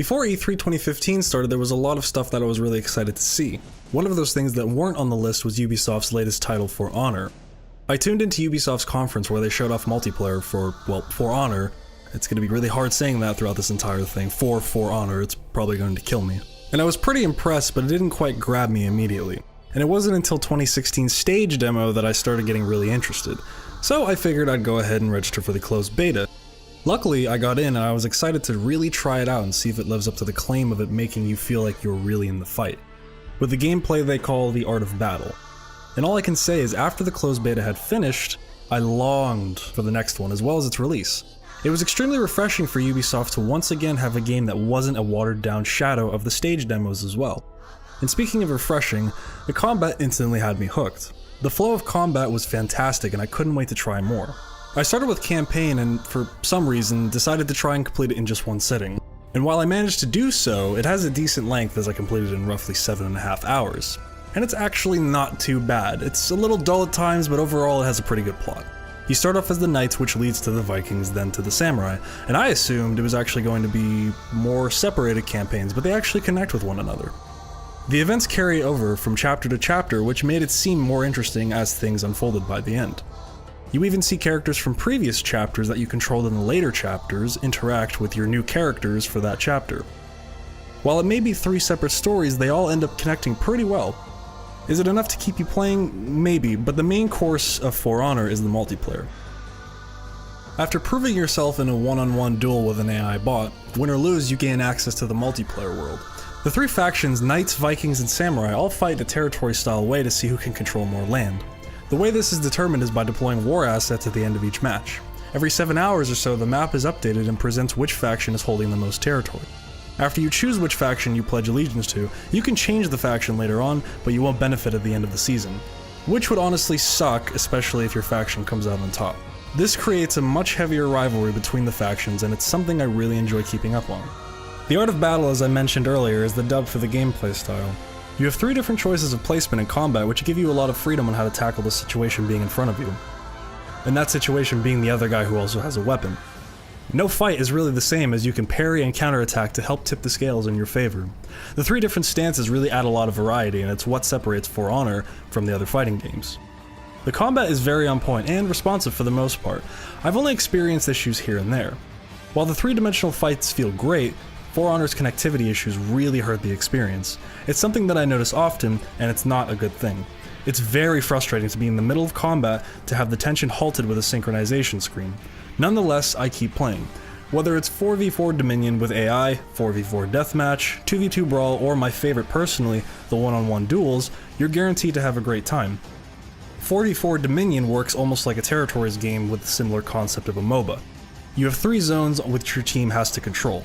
Before E3 2015 started, there was a lot of stuff that I was really excited to see. One of those things that weren't on the list was Ubisoft's latest title, For Honor. I tuned into Ubisoft's conference where they showed off multiplayer for, well, For Honor. It's going to be really hard saying that throughout this entire thing. For Honor, it's probably going to kill me. And I was pretty impressed, but it didn't quite grab me immediately. And it wasn't until 2016's stage demo that I started getting really interested. So I figured I'd go ahead and register for the closed beta. Luckily, I got in and I was excited to really try it out and see if it lives up to the claim of it making you feel like you're really in the fight, with the gameplay they call the art of battle. And all I can say is after the closed beta had finished, I longed for the next one as well as its release. It was extremely refreshing for Ubisoft to once again have a game that wasn't a watered down shadow of the stage demos as well. And speaking of refreshing, the combat instantly had me hooked. The flow of combat was fantastic and I couldn't wait to try more. I started with campaign and, for some reason, decided to try and complete it in just one sitting. And while I managed to do so, it has a decent length as I completed it in roughly 7.5 hours. And it's actually not too bad. It's a little dull at times, but overall it has a pretty good plot. You start off as the knights, which leads to the Vikings, then to the samurai, and I assumed it was actually going to be more separated campaigns, but they actually connect with one another. The events carry over from chapter to chapter, which made it seem more interesting as things unfolded by the end. You even see characters from previous chapters that you controlled in the later chapters interact with your new characters for that chapter. While it may be 3 separate stories, they all end up connecting pretty well. Is it enough to keep you playing? Maybe, but the main course of For Honor is the multiplayer. After proving yourself in a one-on-one duel with an AI bot, win or lose, you gain access to the multiplayer world. The 3 factions, Knights, Vikings, and Samurai, all fight in a territory-style way to see who can control more land. The way this is determined is by deploying war assets at the end of each match. Every 7 hours or so, the map is updated and presents which faction is holding the most territory. After you choose which faction you pledge allegiance to, you can change the faction later on, but you won't benefit at the end of the season. Which would honestly suck, especially if your faction comes out on top. This creates a much heavier rivalry between the factions, and it's something I really enjoy keeping up on. The art of battle, as I mentioned earlier, is the dub for the gameplay style. You have 3 different choices of placement in combat, which give you a lot of freedom on how to tackle the situation being in front of you. And that situation being the other guy who also has a weapon. No fight is really the same, as you can parry and counterattack to help tip the scales in your favor. The 3 different stances really add a lot of variety, and it's what separates For Honor from the other fighting games. The combat is very on point and responsive for the most part. I've only experienced issues here and there. While the 3-dimensional fights feel great, For Honor's connectivity issues really hurt the experience. It's something that I notice often, and it's not a good thing. It's very frustrating to be in the middle of combat to have the tension halted with a synchronization screen. Nonetheless, I keep playing. Whether it's 4v4 Dominion with AI, 4v4 Deathmatch, 2v2 Brawl, or my favorite personally, the one-on-one duels, you're guaranteed to have a great time. 4v4 Dominion works almost like a territories game with a similar concept of a MOBA. You have 3 zones which your team has to control.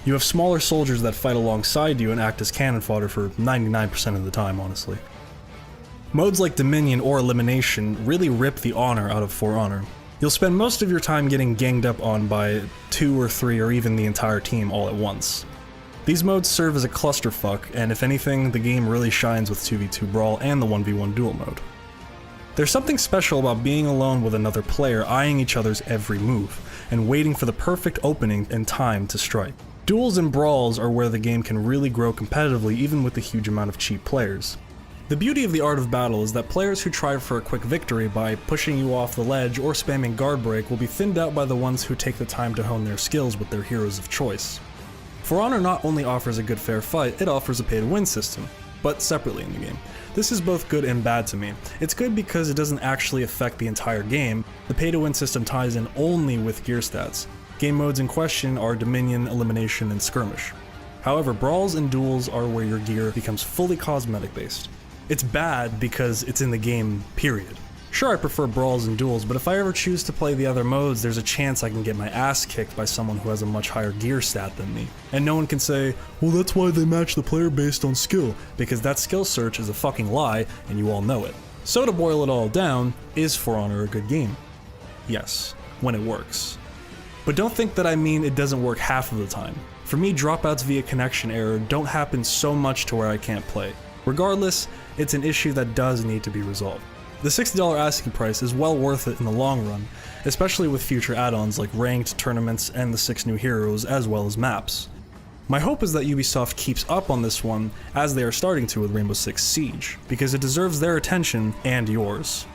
You have smaller soldiers that fight alongside you and act as cannon fodder for 99% of the time, honestly. Modes like Dominion or Elimination really rip the honor out of For Honor. You'll spend most of your time getting ganged up on by 2 or 3 or even the entire team all at once. These modes serve as a clusterfuck, and if anything, the game really shines with 2v2 Brawl and the 1v1 duel mode. There's something special about being alone with another player eyeing each other's every move, and waiting for the perfect opening and time to strike. Duels and brawls are where the game can really grow competitively even with the huge amount of cheap players. The beauty of the art of battle is that players who try for a quick victory by pushing you off the ledge or spamming guard break will be thinned out by the ones who take the time to hone their skills with their heroes of choice. For Honor not only offers a good fair fight, it offers a pay-to-win system, but separately in the game. This is both good and bad to me. It's good because it doesn't actually affect the entire game. The pay-to-win system ties in only with gear stats. Game modes in question are Dominion, Elimination, and Skirmish. However, brawls and duels are where your gear becomes fully cosmetic based. It's bad because it's in the game, period. Sure, I prefer brawls and duels, but if I ever choose to play the other modes, there's a chance I can get my ass kicked by someone who has a much higher gear stat than me. And no one can say, well, that's why they match the player based on skill, because that skill search is a fucking lie, and you all know it. So to boil it all down, is For Honor a good game? Yes, when it works. But don't think that I mean it doesn't work half of the time. For me, dropouts via connection error don't happen so much to where I can't play. Regardless, it's an issue that does need to be resolved. The $60 asking price is well worth it in the long run, especially with future add-ons like ranked, tournaments, and the 6 new heroes, as well as maps. My hope is that Ubisoft keeps up on this one, as they are starting to with Rainbow Six Siege, because it deserves their attention and yours.